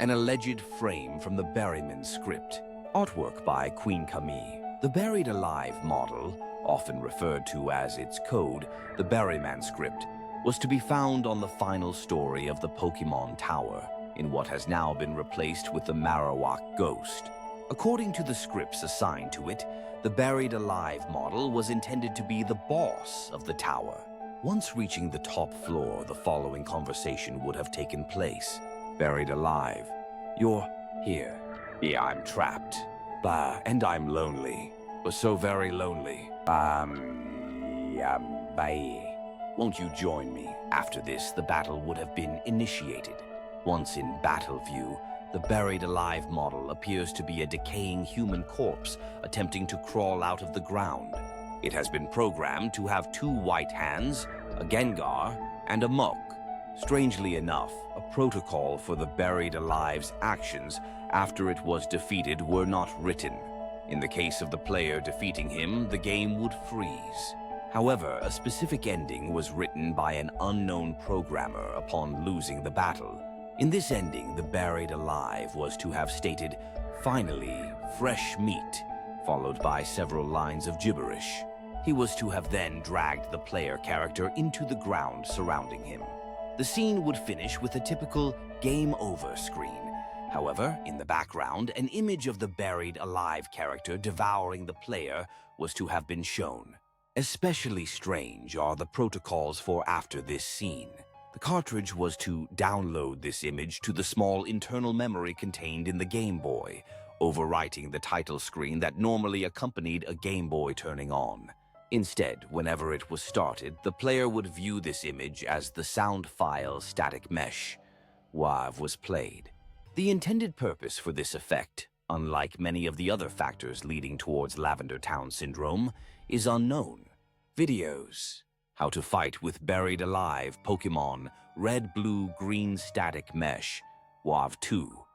an alleged frame from the Berryman script. Artwork by Queen Camille. The buried alive model, often referred to as its code, the Berryman script, was to be found on the final story of the Pokemon Tower, in what has now been replaced with the Marowak Ghost. According to the scripts assigned to it, the buried alive model was intended to be the boss of the tower. Once reaching the top floor, the following conversation would have taken place. Buried alive. You're here. Yeah, I'm trapped. Bah, and I'm lonely. But so very lonely. Yeah, bye. Won't you join me? After this, the battle would have been initiated. Once in battle view, the buried alive model appears to be a decaying human corpse attempting to crawl out of the ground. It has been programmed to have 2 white hands, a Gengar, and a Muk. Strangely enough, a protocol for the buried alive's actions after it was defeated were not written. In the case of the player defeating him, the game would freeze. However, a specific ending was written by an unknown programmer upon losing the battle. In this ending, the buried alive was to have stated, "Finally, fresh meat," followed by several lines of gibberish. He was to have then dragged the player character into the ground surrounding him. The scene would finish with a typical game over screen. However, in the background, an image of the buried alive character devouring the player was to have been shown. Especially strange are the protocols for after this scene. The cartridge was to download this image to the small internal memory contained in the Game Boy, overwriting the title screen that normally accompanied a Game Boy turning on. Instead, whenever it was started, the player would view this image as the sound file static mesh. WAV was played. The intended purpose for this effect, unlike many of the other factors leading towards Lavender Town Syndrome, is unknown. Videos. How to fight with buried alive Pokemon, red, blue, green static mesh, WAV 2.